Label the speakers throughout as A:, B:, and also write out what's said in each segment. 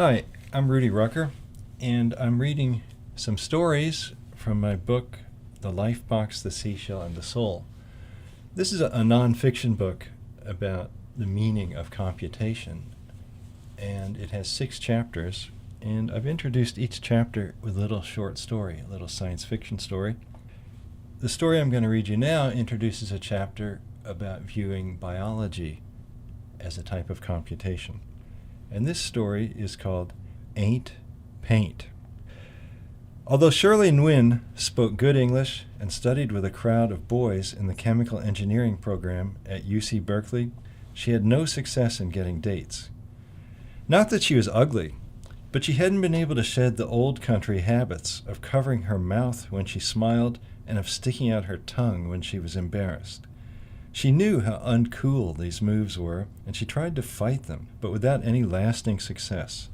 A: Hi, I'm Rudy Rucker, and I'm reading some stories from my book, The Life Box, the Seashell, and the Soul. This is a nonfiction book about the meaning of computation, and it has 6 chapters, and I've introduced each chapter with a little short story, a little science fiction story. The story I'm going to read you now introduces a chapter about viewing biology as a type of computation. And this story is called Aint, Paint. Although Shirley Nguyen spoke good English and studied with a crowd of boys in the chemical engineering program at UC Berkeley, she had no success in getting dates. Not that she was ugly, but she hadn't been able to shed the old country habits of covering her mouth when she smiled and of sticking out her tongue when she was embarrassed. She knew how uncool these moves were, and she tried to fight them, but without any lasting success.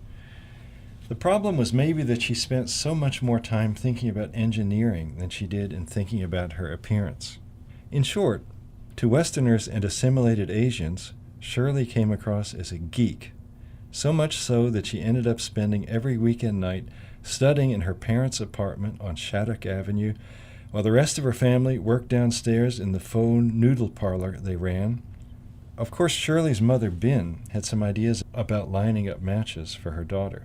A: The problem was maybe that she spent so much more time thinking about engineering than she did in thinking about her appearance. In short, to Westerners and assimilated Asians, Shirley came across as a geek, so much so that she ended up spending every weekend night studying in her parents' apartment on Shattuck Avenue, while the rest of her family worked downstairs in the faux noodle parlor they ran. Of course, Shirley's mother, Bin, had some ideas about lining up matches for her daughter.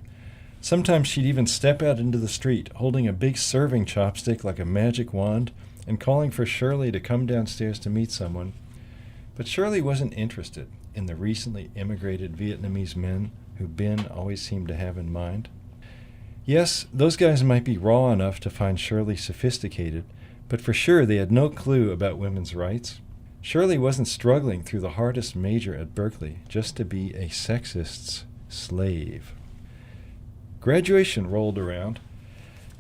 A: Sometimes she'd even step out into the street, holding a big serving chopstick like a magic wand, and calling for Shirley to come downstairs to meet someone. But Shirley wasn't interested in the recently immigrated Vietnamese men who Bin always seemed to have in mind. Yes, those guys might be raw enough to find Shirley sophisticated, but for sure they had no clue about women's rights. Shirley wasn't struggling through the hardest major at Berkeley just to be a sexist's slave. Graduation rolled around,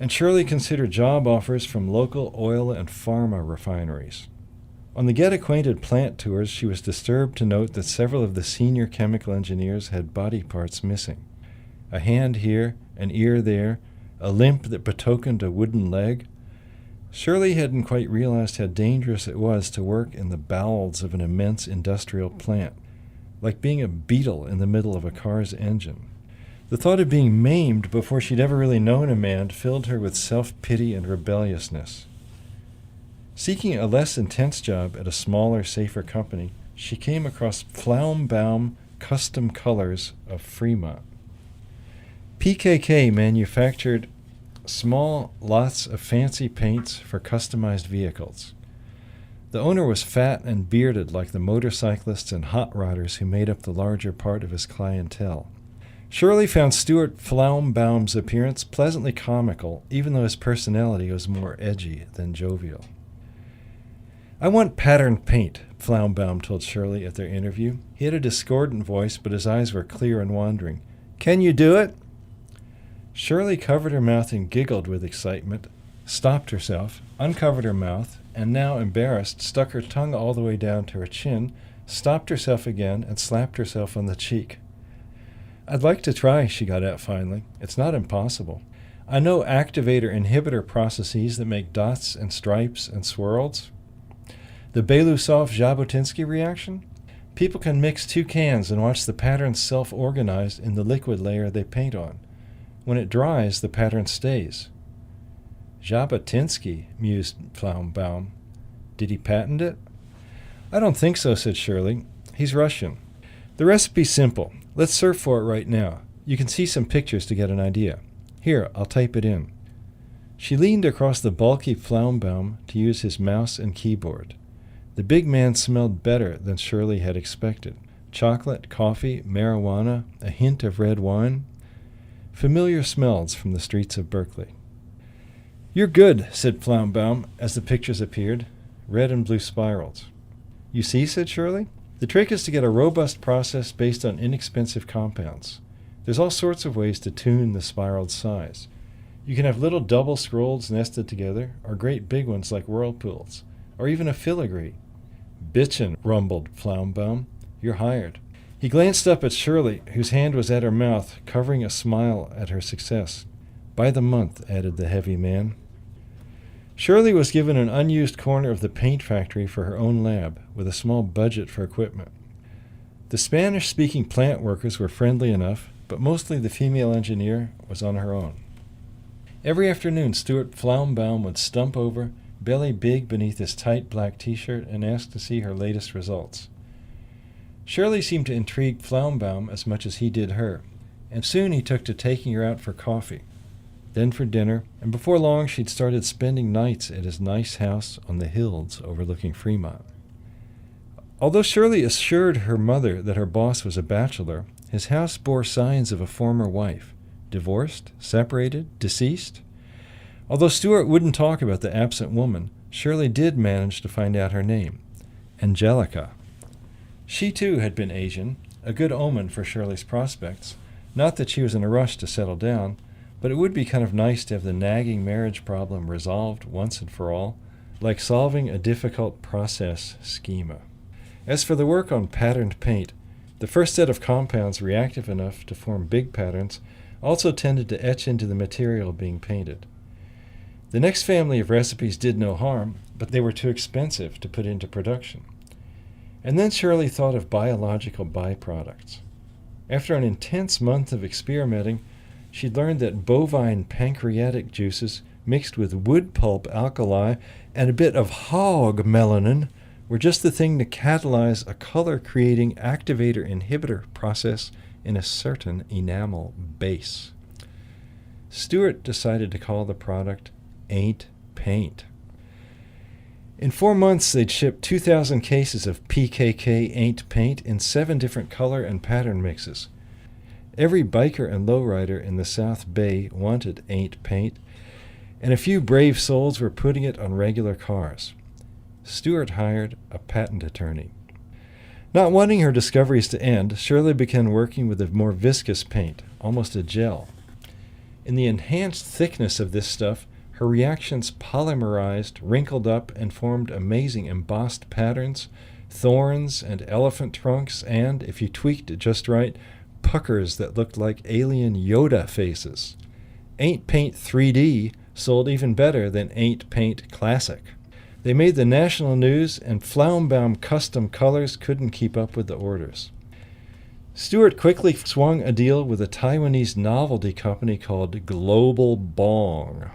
A: and Shirley considered job offers from local oil and pharma refineries. On the Get Acquainted plant tours, she was disturbed to note that several of the senior chemical engineers had body parts missing. A hand here, an ear there, a limp that betokened a wooden leg. Shirley hadn't quite realized how dangerous it was to work in the bowels of an immense industrial plant, like being a beetle in the middle of a car's engine. The thought of being maimed before she'd ever really known a man filled her with self-pity and rebelliousness. Seeking a less intense job at a smaller, safer company, she came across Flaumbaum Custom Colors of Fremont. PKK manufactured small lots of fancy paints for customized vehicles. The owner was fat and bearded like the motorcyclists and hot rodders who made up the larger part of his clientele. Shirley found Stuart Flaumbaum's appearance pleasantly comical, even though his personality was more edgy than jovial. "I want patterned paint," Flaumbaum told Shirley at their interview. He had a discordant voice, but his eyes were clear and wandering. "Can you do it?" Shirley covered her mouth and giggled with excitement, stopped herself, uncovered her mouth, and now, embarrassed, stuck her tongue all the way down to her chin, stopped herself again, and slapped herself on the cheek. "I'd like to try," she got out finally. "It's not impossible. I know activator-inhibitor processes that make dots and stripes and swirls. The Belousov-Jabotinsky reaction? People can mix 2 cans and watch the patterns self-organize in the liquid layer they paint on. When it dries, the pattern stays." "Jabotinsky," mused Flaumbaum. "Did he patent it?" "I don't think so," said Shirley. "He's Russian. The recipe's simple. Let's surf for it right now. You can see some pictures to get an idea. Here, I'll type it in." She leaned across the bulky Flaumbaum to use his mouse and keyboard. The big man smelled better than Shirley had expected. Chocolate, coffee, marijuana, a hint of red wine. Familiar smells from the streets of Berkeley. "You're good," said Flaumbaum as the pictures appeared, red and blue spirals. "You see," said Shirley, "the trick is to get a robust process based on inexpensive compounds. There's all sorts of ways to tune the spiraled size. You can have little double scrolls nested together, or great big ones like whirlpools, or even a filigree." "Bitchin'," rumbled Flaumbaum. "You're hired." He glanced up at Shirley, whose hand was at her mouth, covering a smile at her success. "By the month," added the heavy man. Shirley was given an unused corner of the paint factory for her own lab, with a small budget for equipment. The Spanish-speaking plant workers were friendly enough, but mostly the female engineer was on her own. Every afternoon, Stuart Flaumbaum would stump over, belly big beneath his tight black t-shirt, and ask to see her latest results. Shirley seemed to intrigue Flaumbaum as much as he did her, and soon he took to taking her out for coffee, then for dinner, and before long she'd started spending nights at his nice house on the hills overlooking Fremont. Although Shirley assured her mother that her boss was a bachelor, his house bore signs of a former wife, divorced, separated, deceased. Although Stuart wouldn't talk about the absent woman, Shirley did manage to find out her name, Angelica. She too had been Asian, a good omen for Shirley's prospects. Not that she was in a rush to settle down, but it would be kind of nice to have the nagging marriage problem resolved once and for all, like solving a difficult process schema. As for the work on patterned paint, the first set of compounds reactive enough to form big patterns also tended to etch into the material being painted. The next family of recipes did no harm, but they were too expensive to put into production. And then Shirley thought of biological byproducts. After an intense month of experimenting, she'd learned that bovine pancreatic juices mixed with wood pulp alkali and a bit of hog melanin were just the thing to catalyze a color-creating activator-inhibitor process in a certain enamel base. Stuart decided to call the product Aint Paint. In 4 months, they'd shipped 2,000 cases of PKK Aint Paint in 7 different color and pattern mixes. Every biker and lowrider in the South Bay wanted Aint Paint, and a few brave souls were putting it on regular cars. Stuart hired a patent attorney. Not wanting her discoveries to end, Shirley began working with a more viscous paint, almost a gel. In the enhanced thickness of this stuff, her reactions polymerized, wrinkled up, and formed amazing embossed patterns, thorns and elephant trunks, and, if you tweaked it just right, puckers that looked like alien Yoda faces. Aint Paint 3D sold even better than Aint Paint Classic. They made the national news, and Flaumbaum Custom Colors couldn't keep up with the orders. Stuart quickly swung a deal with a Taiwanese novelty company called Global Bong.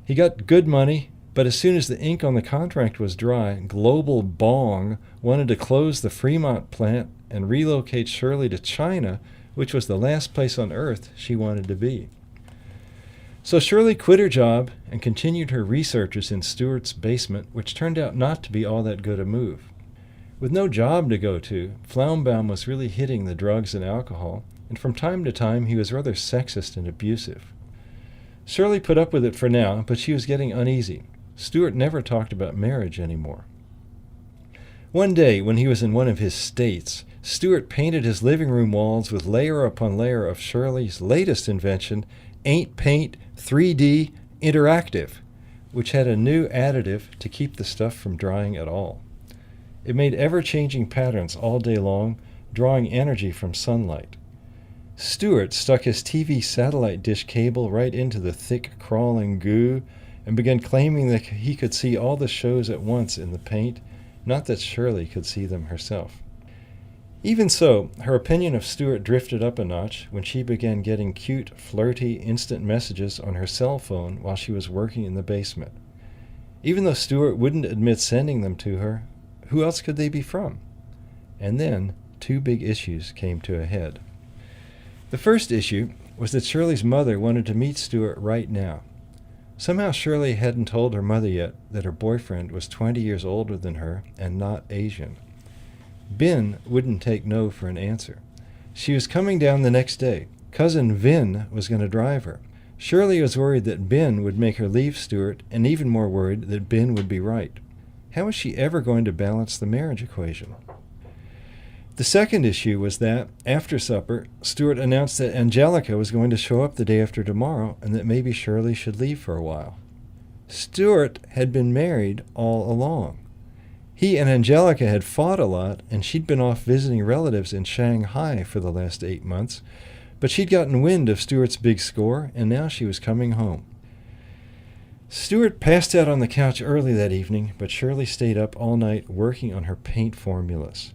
A: He got good money, but as soon as the ink on the contract was dry, Global Bong wanted to close the Fremont plant and relocate Shirley to China, which was the last place on earth she wanted to be. So Shirley quit her job and continued her researches in Stuart's basement, which turned out not to be all that good a move. With no job to go to, Flaumbaum was really hitting the drugs and alcohol, and from time to time he was rather sexist and abusive. Shirley put up with it for now, but she was getting uneasy. Stuart never talked about marriage anymore. One day, when he was in one of his states, Stuart painted his living room walls with layer upon layer of Shirley's latest invention, Aint Paint 3D Interactive, which had a new additive to keep the stuff from drying at all. It made ever-changing patterns all day long, drawing energy from sunlight. Stuart stuck his TV satellite dish cable right into the thick, crawling goo and began claiming that he could see all the shows at once in the paint, not that Shirley could see them herself. Even so, her opinion of Stuart drifted up a notch when she began getting cute, flirty, instant messages on her cell phone while she was working in the basement. Even though Stuart wouldn't admit sending them to her, who else could they be from? And then 2 big issues came to a head. The first issue was that Shirley's mother wanted to meet Stuart right now. Somehow Shirley hadn't told her mother yet that her boyfriend was 20 years older than her and not Asian. Bin wouldn't take no for an answer. She was coming down the next day. Cousin Vin was going to drive her. Shirley was worried that Bin would make her leave Stuart, and even more worried that Bin would be right. How was she ever going to balance the marriage equation? The second issue was that, after supper, Stuart announced that Angelica was going to show up the day after tomorrow and that maybe Shirley should leave for a while. Stuart had been married all along. He and Angelica had fought a lot, and she'd been off visiting relatives in Shanghai for the last 8 months, but she'd gotten wind of Stuart's big score, and now she was coming home. Stuart passed out on the couch early that evening, but Shirley stayed up all night working on her paint formulas.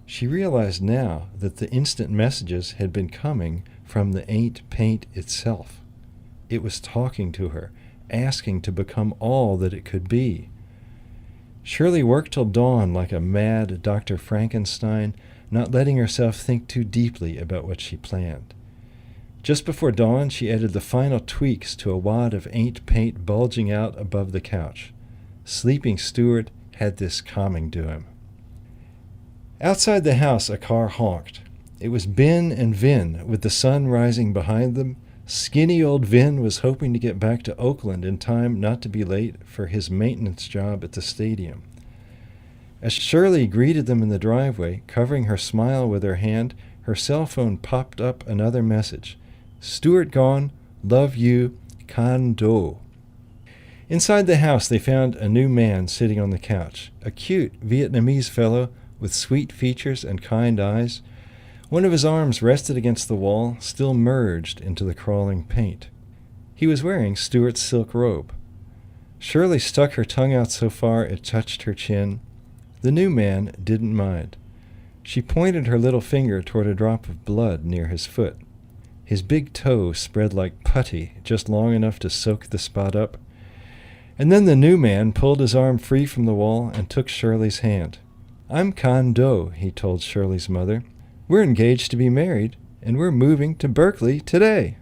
A: She realized now that the instant messages had been coming from the Aint paint itself. It was talking to her, asking to become all that it could be. Shirley worked till dawn like a mad Dr. Frankenstein, not letting herself think too deeply about what she planned. Just before dawn, she added the final tweaks to a wad of Aint paint bulging out above the couch. Sleeping Stuart had this calming to him. Outside the house, a car honked. It was Ben and Vin, with the sun rising behind them. Skinny old Vin was hoping to get back to Oakland in time not to be late for his maintenance job at the stadium. As Shirley greeted them in the driveway, covering her smile with her hand, her cell phone popped up another message. "Stuart gone. Love you. Can do." Inside the house, they found a new man sitting on the couch, a cute Vietnamese fellow with sweet features and kind eyes. One of his arms rested against the wall, still merged into the crawling paint. He was wearing Stuart's silk robe. Shirley stuck her tongue out so far it touched her chin. The new man didn't mind. She pointed her little finger toward a drop of blood near his foot. His big toe spread like putty, just long enough to soak the spot up. And then the new man pulled his arm free from the wall and took Shirley's hand. "I'm Con Do," he told Shirley's mother. "We're engaged to be married, and we're moving to Berkeley today."